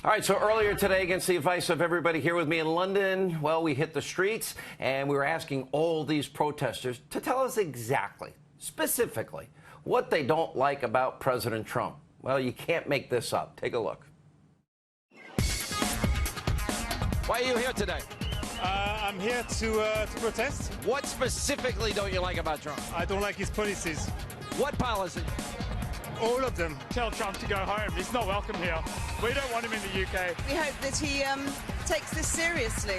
All right, so earlier today, against the advice of everybody here with me in London, well, we hit the streets and we were asking all these protesters to tell us exactly, specifically, what they don't like about President Trump. Well, you can't make this up. Take a look. Why are you here today? I'm here to protest. What specifically don't you like about Trump? I don't like his policies. What policy? All of them. Tell Trump to go home. He's not welcome here. We don't want him in the UK. We hope that he takes this seriously.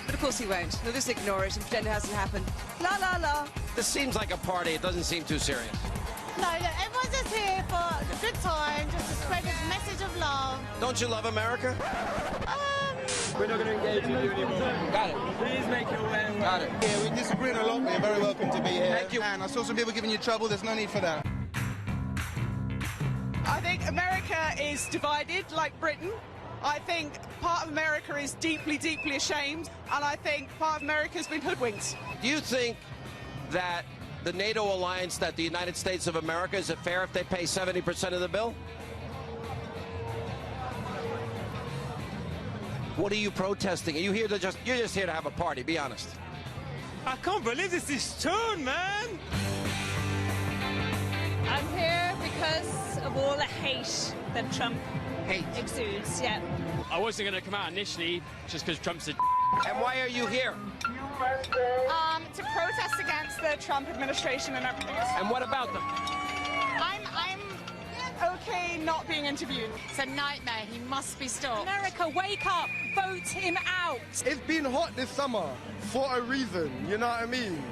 But of course he won't. He'll just ignore it and pretend it hasn't happened. La la la. This seems like a party. It doesn't seem too serious. No, look, everyone's just here for a good time, just to spread this message of love. Don't you love America? We're not going to engage with you anymore. Got it. Please make your way away. Got it. Yeah, we disagree on a lot. You're very welcome to be here. Thank you. And I saw some people giving you trouble. There's no need for that. I think America is divided, like Britain. I think part of America is deeply, deeply ashamed, and I think part of America has been hoodwinked. Do you think that the NATO alliance, that the United States of America, is it fair if they pay 70% of the bill? What are you protesting? Are you here to you're just here to have a party, be honest. I can't believe this is tone, man. I'm here because of all the hate that Trump exudes, yeah. I wasn't going to come out initially just because Trump's a And why are you here? To protest against the Trump administration and everything. And what about them? I'm okay not being interviewed. It's a nightmare. He must be stopped. America, wake up! Vote him out! It's been hot this summer for a reason, you know what I mean?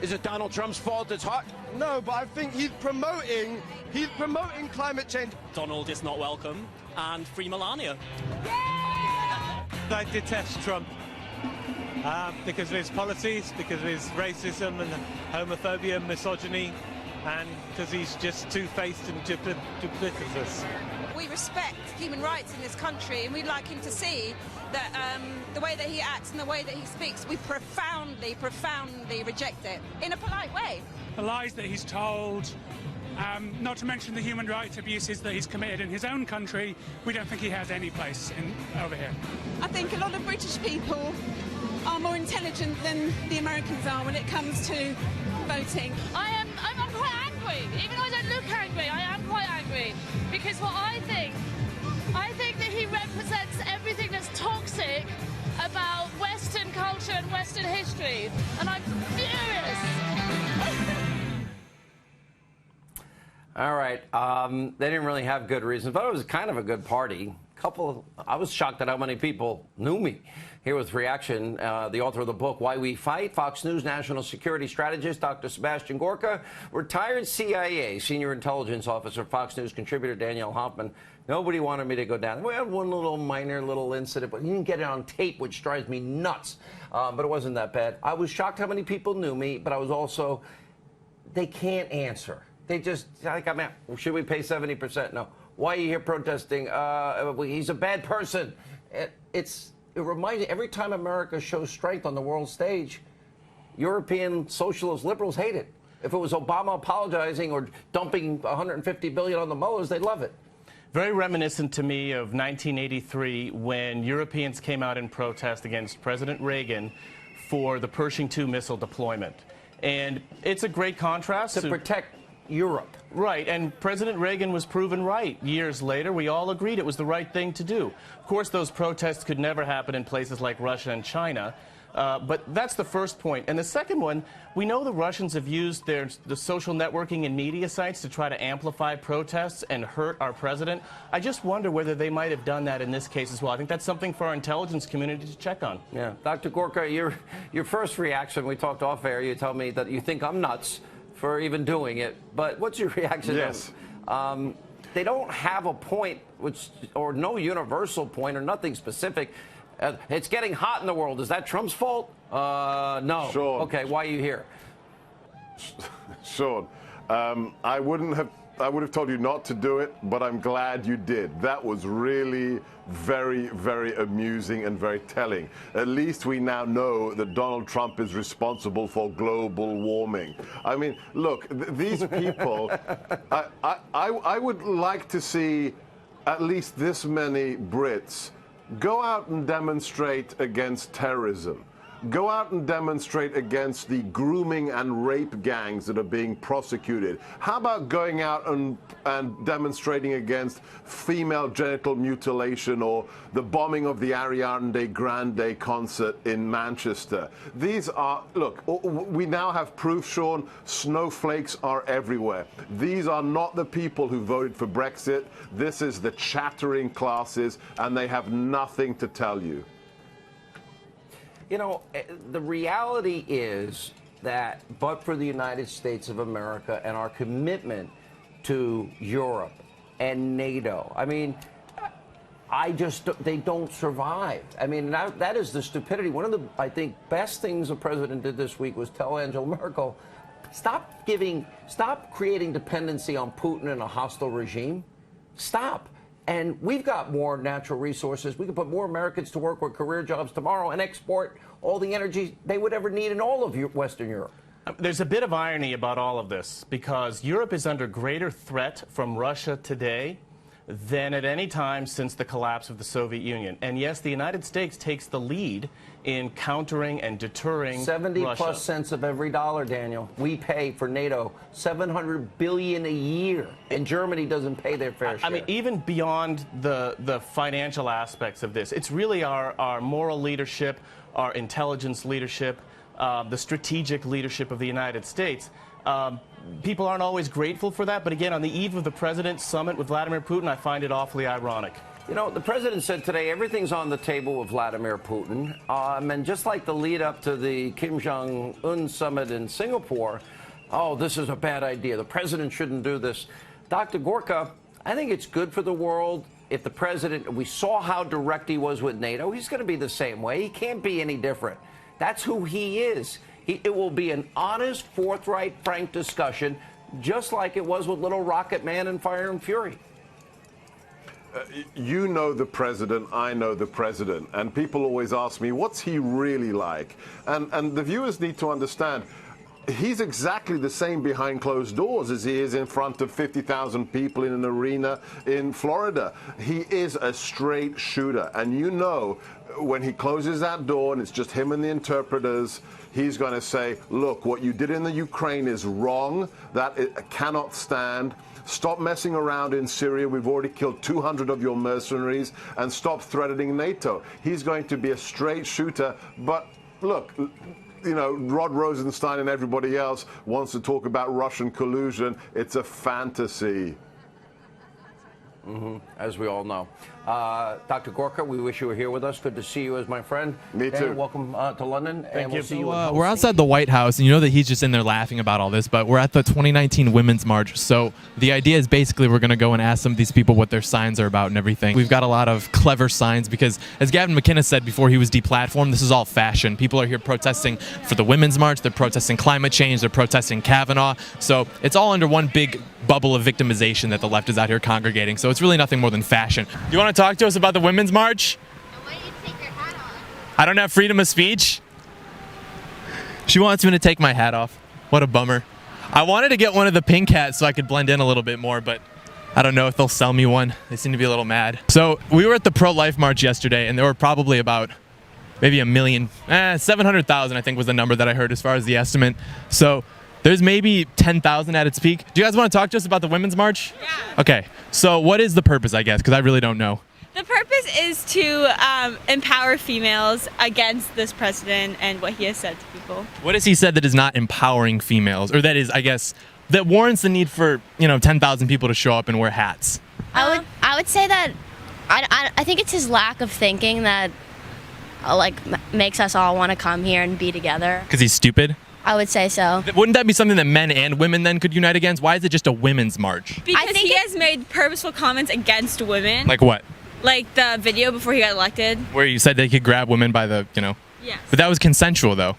Is it Donald Trump's fault it's hot? No, but I think he's promoting climate change. Donald is not welcome, and free Melania. I detest Trump because of his policies, because of his racism and homophobia and misogyny, and because he's just two-faced and duplicitous. We respect human rights in this country, and we'd like him to see that the way that he acts and the way that he speaks, we profoundly, profoundly reject it in a polite way. The lies that he's told, not to mention the human rights abuses that he's committed in his own country, we don't think he has any place over here. I think a lot of British people are more intelligent than the Americans are when it comes to voting. I'm quite angry. Even though I don't look angry, I am quite angry. Because what I think that he represents everything that's toxic about Western culture and Western history. And I'm furious. All right. They didn't really have good reasons, but it was kind of a good party. I was shocked at how many people knew me. Here with reaction, the author of the book, Why We Fight, Fox News national security strategist, Dr. Sebastian Gorka, retired CIA senior intelligence officer, Fox News contributor Danielle Hoffman. Nobody wanted me to go down. We had one minor little incident, but you didn't get it on tape, which drives me nuts. But it wasn't that bad. I was shocked how many people knew me, but I was also, they can't answer. They just, like, I mean, should we pay 70%? No. Why are you here protesting? He's a bad person. It reminds me, every time America shows strength on the world stage, European socialist liberals hate it. If it was Obama apologizing or dumping $150 billion on the Mullahs, they'd love it. Very reminiscent to me of 1983 when Europeans came out in protest against President Reagan for the Pershing II missile deployment. And it's a great contrast to protect Europe. Right, and President Reagan was proven right. Years later, we all agreed it was the right thing to do. Of course, those protests could never happen in places like Russia and China, but that's the first point. And the second one, we know the Russians have used the social networking and media sites to try to amplify protests and hurt our president. I just wonder whether they might have done that in this case as well. I think that's something for our intelligence community to check on. Yeah. Dr. Gorka, your first reaction, we talked off air, you tell me that you think I'm nuts for even doing it, but what's your reaction? Yes. They don't have a point, or no universal point, or nothing specific. It's getting hot in the world. Is that Trump's fault? No. Sean. Okay, why are you here? Sean, I would have told you not to do it, but I'm glad you did. That was really very, very amusing and very telling. At least we now know that Donald Trump is responsible for global warming. I mean, look, these people, I would like to see at least this many Brits go out and demonstrate against terrorism. Go out and demonstrate against the grooming and rape gangs that are being prosecuted. How about going out and demonstrating against female genital mutilation or the bombing of the Ariana Grande concert in Manchester? These are, look, we now have proof, Sean, snowflakes are everywhere. These are not the people who voted for Brexit. This is the chattering classes, and they have nothing to tell you. You know, the reality is that but for the United States of America and our commitment to Europe and NATO, I mean, they don't survive. I mean, that is the stupidity. One of the, I think, best things the president did this week was tell Angela Merkel, stop creating dependency on Putin and a hostile regime. Stop. And we've got more natural resources. We can put more Americans to work with career jobs tomorrow and export all the energy they would ever need in all of Western Europe. There's a bit of irony about all of this because Europe is under greater threat from Russia today than at any time since the collapse of the Soviet Union. And yes, the United States takes the lead in countering and deterring 70 Russia. plus cents of every dollar, Daniel. We pay for NATO $700 billion a year, and Germany doesn't pay their fair share. I mean, even beyond the financial aspects of this, it's really our moral leadership, our intelligence leadership, the strategic leadership of the United States. People aren't always grateful for that, but again, on the eve of the President's summit with Vladimir Putin, I find it awfully ironic. You know, the president said today everything's on the table with Vladimir Putin. And just like the lead up to the Kim Jong-un summit in Singapore, oh, this is a bad idea. The president shouldn't do this. Dr. Gorka, I think it's good for the world if the president, we saw how direct he was with NATO. He's going to be the same way. He can't be any different. That's who he is. It will be an honest, forthright, frank discussion, just like it was with Little Rocket Man and Fire and Fury. You know the president, I know the president, and people always ask me, what's he really like? And the viewers need to understand, he's exactly the same behind closed doors as he is in front of 50,000 people in an arena in Florida. He is a straight shooter, and you know when he closes that door and it's just him and the interpreters, he's going to say, look, what you did in the Ukraine is wrong, that it cannot stand. Stop messing around in Syria. We've already killed 200 of your mercenaries, and stop threatening NATO. He's going to be a straight shooter. But look, you know, Rod Rosenstein and everybody else wants to talk about Russian collusion. It's a fantasy. As we all know. Dr. Gorka, we wish you were here with us. Good to see you as my friend. Me too. Daniel, welcome to London. Thank you. We'll see you We're outside the White House, and you know that he's just in there laughing about all this, but we're at the 2019 Women's March. So the idea is basically we're going to go and ask some of these people what their signs are about and everything. We've got a lot of clever signs because, as Gavin McInnes said before he was deplatformed, this is all fashion. People are here protesting for the Women's March. They're protesting climate change. They're protesting Kavanaugh. So it's all under one big bubble of victimization that the left is out here congregating. So it's really nothing more than fashion. Do you want to talk to us about the Women's March? Why don't you take your hat off? I don't have freedom of speech? She wants me to take my hat off. What a bummer. I wanted to get one of the pink hats so I could blend in a little bit more, but I don't know if they'll sell me one. They seem to be a little mad. So we were at the pro-life march yesterday, and there were probably about maybe 700,000 I think was the number that I heard as far as the estimate. So there's maybe 10,000 at its peak. Do you guys want to talk to us about the Women's March? Yeah. Okay, so what is the purpose, I guess, because I really don't know. The purpose is to empower females against this president and what he has said to people. What has he said that is not empowering females, or that is, I guess, that warrants the need for 10,000 people to show up and wear hats? I would say that I think it's his lack of thinking that makes us all want to come here and be together. Because he's stupid? I would say so. Wouldn't that be something that men and women then could unite against? Why is it just a women's march? Because he has made purposeful comments against women. Like what? Like the video before he got elected. Where you said they could grab women by the, Yes. But that was consensual, though.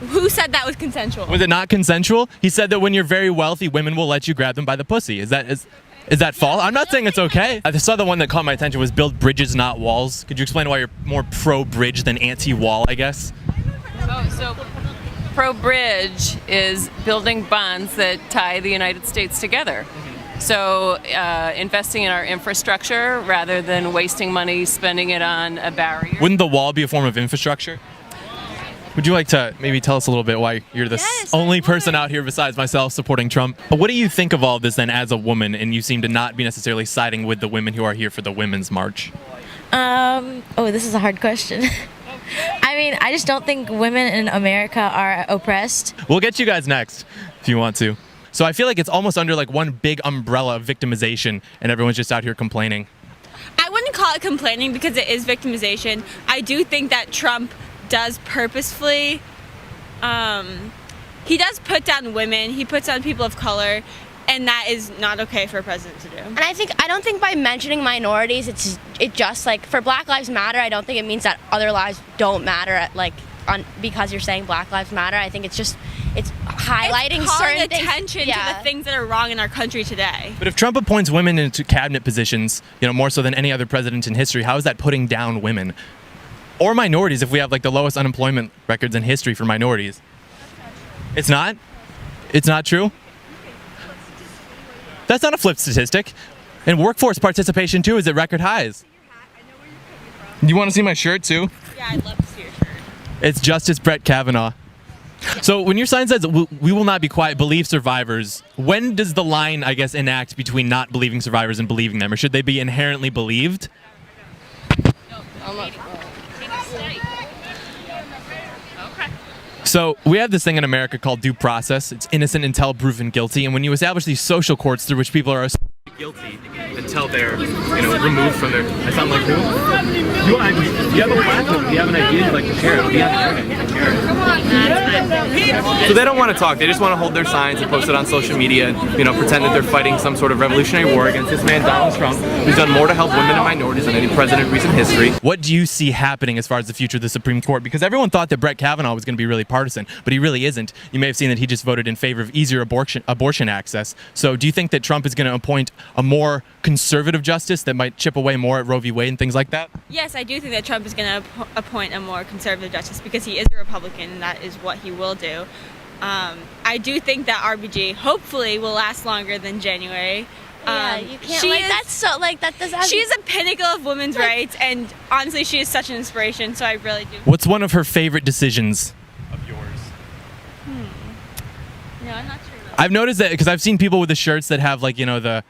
Who said that was consensual? Was it not consensual? He said that when you're very wealthy, women will let you grab them by the pussy. Is that false? I'm not saying it's okay. I saw the one that caught my attention was build bridges, not walls. Could you explain why you're more pro-bridge than anti-wall, I guess? Oh, so pro-bridge is building bonds that tie the United States together. So investing in our infrastructure rather than wasting money spending it on a barrier. Wouldn't the wall be a form of infrastructure? Would you like to maybe tell us a little bit why you're the only person out here besides myself supporting Trump? What do you think of all this then as a woman, and you seem to not be necessarily siding with the women who are here for the Women's March? Oh, this is a hard question. I mean, I just don't think women in America are oppressed. We'll get you guys next if you want to. So I feel like it's almost under like one big umbrella of victimization, and everyone's just out here complaining. I wouldn't call it complaining because it is victimization. I do think that Trump does purposefully, he does put down women, he puts down people of color, and that is not okay for a president to do. And I don't think by mentioning minorities, it just like for Black Lives Matter, I don't think it means that other lives don't matter because you're saying Black Lives Matter. I think it's highlighting certain attention to the things that are wrong in our country today. But if Trump appoints women into cabinet positions, more so than any other president in history, how is that putting down women? Or minorities, if we have like the lowest unemployment records in history for minorities. It's not? It's not true? That's not a flipped statistic. And workforce participation too is at record highs. You want to see my shirt too? Yeah, I'd love to see your shirt. It's Justice Brett Kavanaugh. So when your sign says, "We will not be quiet, believe survivors," when does the line, I guess, enact between not believing survivors and believing them? Or should they be inherently believed? So we have this thing in America called due process. It's innocent until proven guilty. And when you establish these social courts through which people are guilty until they're, removed from their... I sound like who? You have a platform. If you have an idea you'd like to share, it'll be on the internet. So they don't want to talk. They just want to hold their signs and post it on social media and, pretend that they're fighting some sort of revolutionary war against this man, Donald Trump, who's done more to help women and minorities than any president in recent history. What do you see happening as far as the future of the Supreme Court? Because everyone thought that Brett Kavanaugh was going to be really partisan, but he really isn't. You may have seen that he just voted in favor of easier abortion access. So do you think that Trump is going to appoint a more conservative justice that might chip away more at Roe v. Wade and things like that? Yes, I do think that Trump is going to appoint a more conservative justice because he is a Republican and that is what he will do. I do think that RBG hopefully will last longer than January. Yeah, you can't, that's so, that does have... She's a pinnacle of women's rights, and honestly, she is such an inspiration, so I really do. What's one of her favorite decisions of yours? No, I'm not sure. I've noticed that because I've seen people with the shirts that have the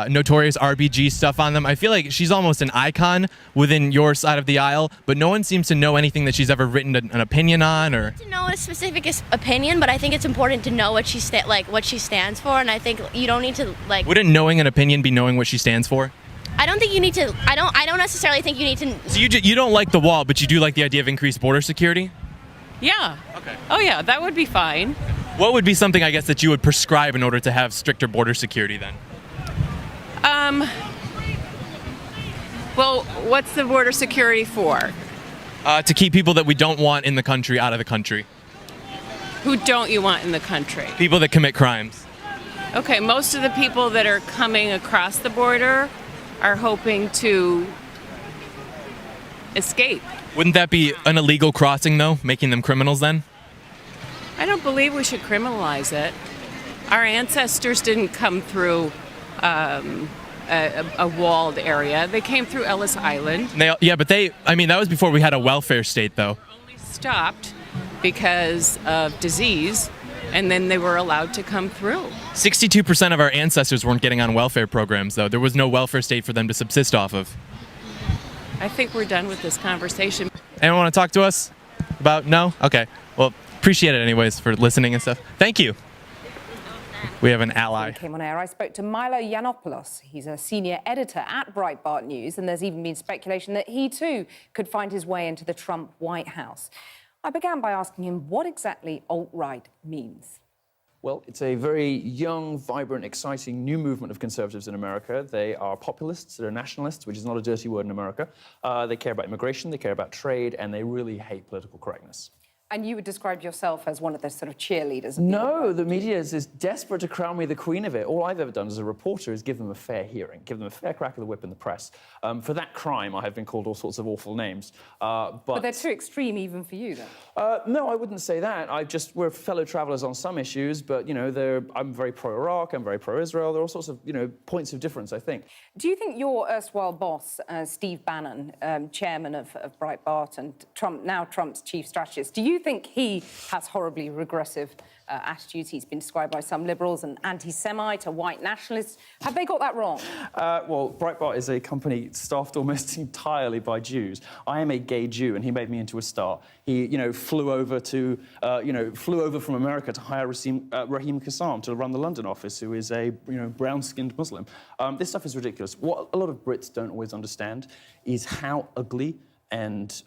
notorious RBG stuff on them. I feel like she's almost an icon within your side of the aisle, but no one seems to know anything that she's ever written an opinion on or... To know a specific opinion, but I think it's important to know what she stands for, and I think you don't need to Wouldn't knowing an opinion be knowing what she stands for? I don't think you need to. I don't necessarily think you need to. So you don't like the wall, but you do like the idea of increased border security? Yeah. Okay. Oh yeah, that would be fine. What would be something, I guess, that you would prescribe in order to have stricter border security then? Well, what's the border security for? To keep people that we don't want in the country out of the country. Who don't you want in the country? People that commit crimes. Okay, most of the people that are coming across the border are hoping to escape. Wouldn't that be an illegal crossing, though, making them criminals then? I don't believe we should criminalize it. Our ancestors didn't come through a walled area. They came through Ellis Island. But that was before we had a welfare state, though. Only stopped because of disease, and then they were allowed to come through. 62% of our ancestors weren't getting on welfare programs, though. There was no welfare state for them to subsist off of. I think we're done with this conversation. Anyone want to talk to us about? No? Okay. Well, appreciate it anyways for listening and stuff. Thank you. We have an ally. Came on air. I spoke to Milo Yiannopoulos. He's a senior editor at Breitbart News, and there's even been speculation that he too could find his way into the Trump White House. I began by asking him what exactly alt-right means. Well, it's a very young, vibrant, exciting new movement of conservatives in America. They are populists, they're nationalists, which is not a dirty word in America. They care about immigration, they care about trade, and they really hate political correctness. And you would describe yourself as one of the sort of cheerleaders? No, the media is desperate to crown me the queen of it. All I've ever done as a reporter is give them a fair hearing, give them a fair crack of the whip in the press. For that crime, I have been called all sorts of awful names. But they're too extreme even for you, then? No, I wouldn't say that. We're fellow travellers on some issues, but, you know, I'm very pro-Iraq, I'm very pro-Israel. There are all sorts of, you know, points of difference, I think. Do you think your erstwhile boss, Steve Bannon, chairman of Breitbart and now Trump's chief strategist, do you think he has horribly regressive attitudes? He's been described by some liberals an anti-Semite, a white nationalist. Have they got that wrong? Well, Breitbart is a company staffed almost entirely by Jews. I am a gay Jew, and he made me into a star. He, you know, flew over from America to hire Raheem Kassam to run the London office, who is a, you know, brown-skinned Muslim. This stuff is ridiculous. What a lot of Brits don't always understand is how ugly and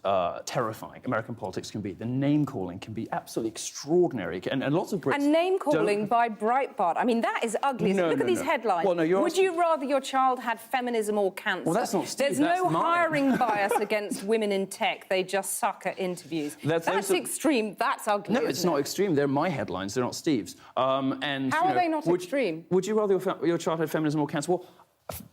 terrifying American politics can be. The name-calling can be absolutely extraordinary, and lots of Brits... And name-calling by Breitbart, I mean, that is ugly. Look at these headlines. Well, no, Would you rather your child had feminism or cancer? Well, that's not Steve, There's no hiring bias against women in tech. They just suck at interviews. That's extreme. That's ugly. No, it's not extreme. They're my headlines. They're not Steve's. And how are they not extreme? Would you rather your child had feminism or cancer? Well,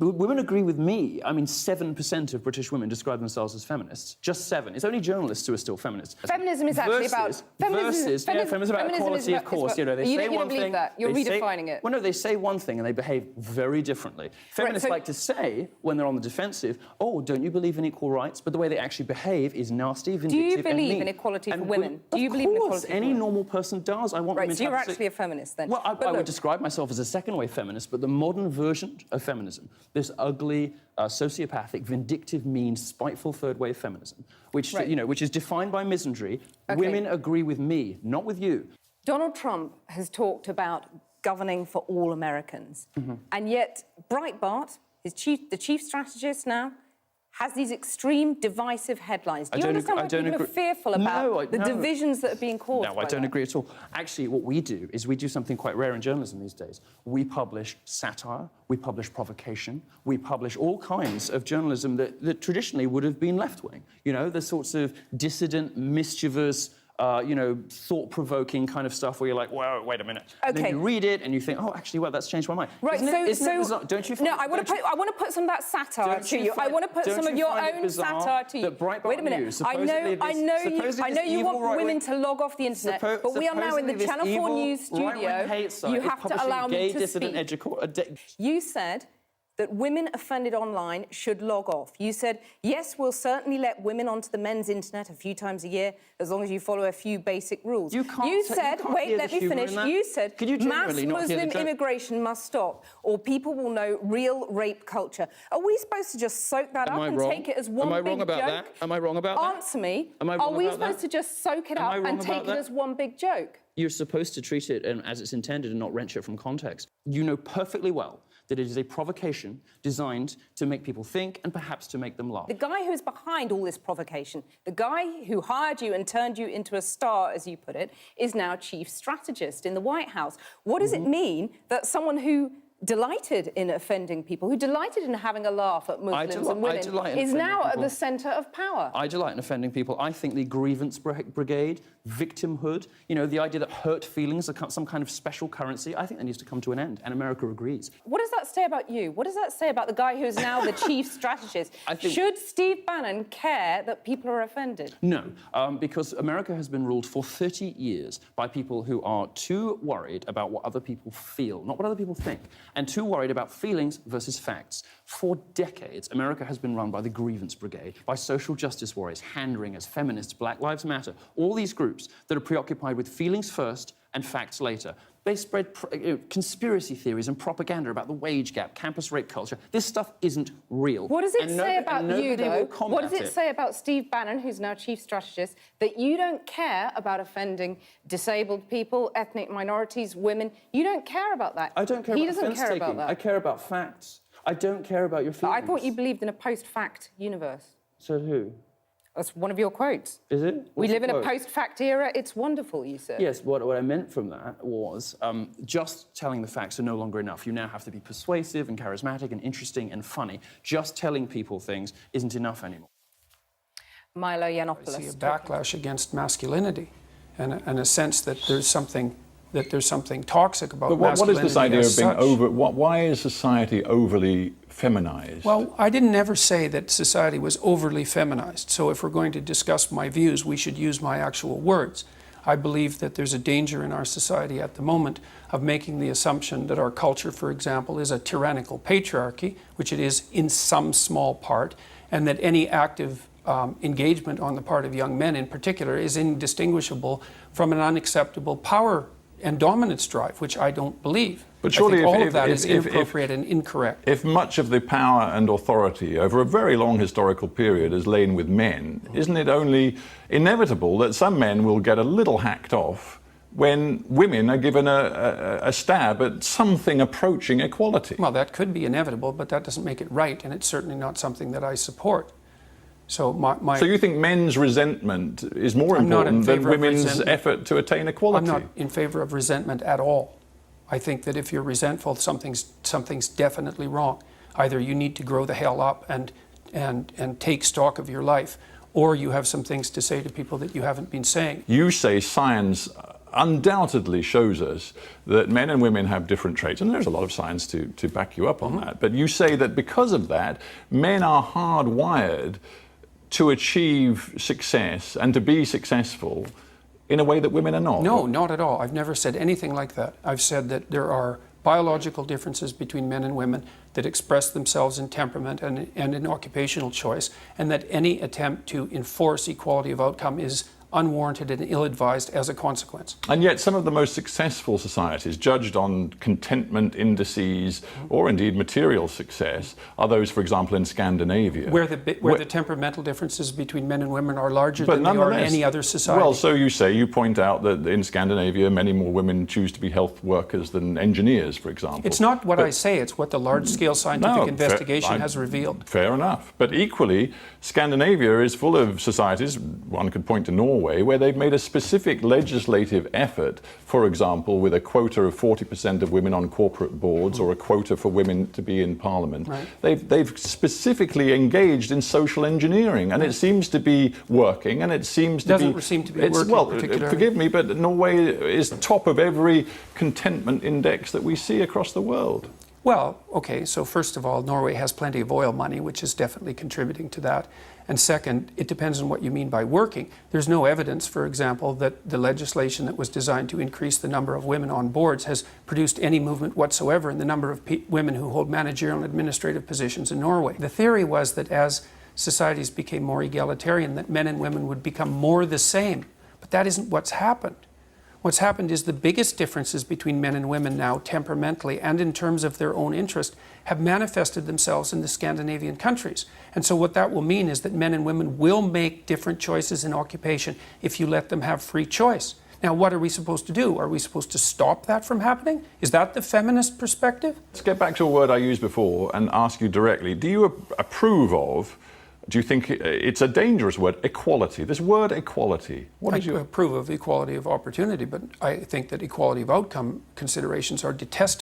women agree with me. I mean, 7% of British women describe themselves as feminists. Just 7. It's only journalists who are still feminists. Feminism is actually about... Feminism about equality, of course. You know, they say one thing... That. You're redefining it. Well, no, they say one thing and they behave very differently. Feminists like to say, when they're on the defensive, oh, don't you believe in equal rights? But the way they actually behave is nasty, vindictive, Do you believe in equality for women? Do you believe in equality for women? Any normal person does. I want women so you're actually a feminist, then? Well, I would describe myself as a second-wave feminist, but the modern version of feminism, this ugly, sociopathic, vindictive, mean, spiteful third-wave feminism, which you know, which is defined by misandry. Okay. Women agree with me, not with you. Donald Trump has talked about governing for all Americans, and yet Breitbart, the chief strategist now, has these extreme, divisive headlines. Do you understand why people are fearful about the divisions that are being caused? No, I don't agree at all. Actually, what we do is we do something quite rare in journalism these days. We publish satire, we publish provocation, we publish all kinds of journalism that traditionally would have been left-wing. You know, the sorts of dissident, mischievous, you know, thought-provoking kind of stuff where you're like, whoa, wait a minute. Okay. Then you read it and you think, oh, actually, well, that's changed my mind. Right, don't you find... No, I want to put some of that satire to you. I want to put some of your own satire to you. Wait a minute. I know you want women to log off the internet, but we are now in the Channel 4 News studio. You have to allow me to speak. You said that women offended online should log off. You said, yes, we'll certainly let women onto the men's internet a few times a year, as long as you follow a few basic rules. You said, wait, let me finish. You said, mass Muslim immigration must stop, or people will know real rape culture. Are we supposed to just soak that up and take it as one big joke? Am I wrong about that? Am I wrong about that? Answer me. Am I wrong about that? Are we supposed to just soak it up and take it as one big joke? You're supposed to treat it as it's intended and not wrench it from context. You know perfectly well that it is a provocation designed to make people think and perhaps to make them laugh. The guy who is behind all this provocation, the guy who hired you and turned you into a star, as you put it, is now chief strategist in the White House. What does it mean that someone who delighted in offending people, who delighted in having a laugh at Muslims and women, is now at the centre of power? I delight in offending people. I think the grievance brigade, victimhood, you know, the idea that hurt feelings are some kind of special currency, I think that needs to come to an end, and America agrees. What does that say about you? What does that say about the guy who is now the chief strategist? Should Steve Bannon care that people are offended? No, because America has been ruled for 30 years by people who are too worried about what other people feel, not what other people think, and too worried about feelings versus facts. For decades, America has been run by the grievance brigade, by social justice warriors, hand-wringers, feminists, Black Lives Matter, all these groups that are preoccupied with feelings first and facts later. They spread conspiracy theories and propaganda about the wage gap, campus rape culture. This stuff isn't real. What does it say about you, though? What does it say about Steve Bannon, who's now chief strategist, that you don't care about offending disabled people, ethnic minorities, women? You don't care about that. I don't care about offense-taking. I care about facts. I don't care about your feelings. But I thought you believed in a post-fact universe. So who? That's one of your quotes. Is it? We live in a post-fact era. It's wonderful, you said. Yes, what I meant from that was just telling the facts are no longer enough. You now have to be persuasive and charismatic and interesting and funny. Just telling people things isn't enough anymore. Milo Yiannopoulos. I see a backlash against masculinity. and a sense that there's something toxic about but what is masculinity this idea of being such. why is society overly feminized? Well, I didn't ever say that society was overly feminized. So if we're going to discuss my views, we should use my actual words. I believe that there's a danger in our society at the moment of making the assumption that our culture, for example, is a tyrannical patriarchy, which it is in some small part, and that any active engagement on the part of young men in particular is indistinguishable from an unacceptable power and dominance drive, which I don't believe. But surely all of that is inappropriate and incorrect. If much of the power and authority over a very long historical period has lain with men, isn't it only inevitable that some men will get a little hacked off when women are given a stab at something approaching equality? Well, that could be inevitable, but that doesn't make it right, and it's certainly not something that I support. So So you think men's resentment is more important than women's effort to attain equality? I'm not in favor of resentment at all. I think that if you're resentful, something's definitely wrong. Either you need to grow the hell up and take stock of your life, or you have some things to say to people that you haven't been saying. You say science undoubtedly shows us that men and women have different traits, and there's a lot of science to back you up on that. But you say that because of that, men are hardwired to achieve success and to be successful in a way that women are not. No, not at all. I've never said anything like that. I've said that there are biological differences between men and women that express themselves in temperament and in occupational choice, and that any attempt to enforce equality of outcome is unwarranted and ill-advised as a consequence. And yet some of the most successful societies, judged on contentment indices or indeed material success, are those, for example, in Scandinavia. Where the temperamental differences between men and women are larger than they are in any other society. Well, so you point out that in Scandinavia many more women choose to be health workers than engineers, for example. It's not what I say, it's what the large-scale scientific investigation has revealed. Fair enough. But equally, Scandinavia is full of societies, one could point to Norway, where they've made a specific legislative effort, for example, with a quota of 40% of women on corporate boards or a quota for women to be in parliament. Right. They've specifically engaged in social engineering, and it seems to be working, and it seems to doesn't seem to be working particularly. Forgive me, but Norway is top of every contentment index that we see across the world. Well, okay, so first of all, Norway has plenty of oil money, which is definitely contributing to that. And second, it depends on what you mean by working. There's no evidence, for example, that the legislation that was designed to increase the number of women on boards has produced any movement whatsoever in the number of women who hold managerial and administrative positions in Norway. The theory was that as societies became more egalitarian, that men and women would become more the same. But that isn't what's happened. What's happened is the biggest differences between men and women now, temperamentally and in terms of their own interest, have manifested themselves in the Scandinavian countries. And so what that will mean is that men and women will make different choices in occupation if you let them have free choice. Now, what are we supposed to do? Are we supposed to stop that from happening? Is that the feminist perspective? Let's get back to a word I used before and ask you directly. Do you approve of, do you think it's a dangerous word, equality? This word equality. I approve of equality of opportunity, but I think that equality of outcome considerations are detestable.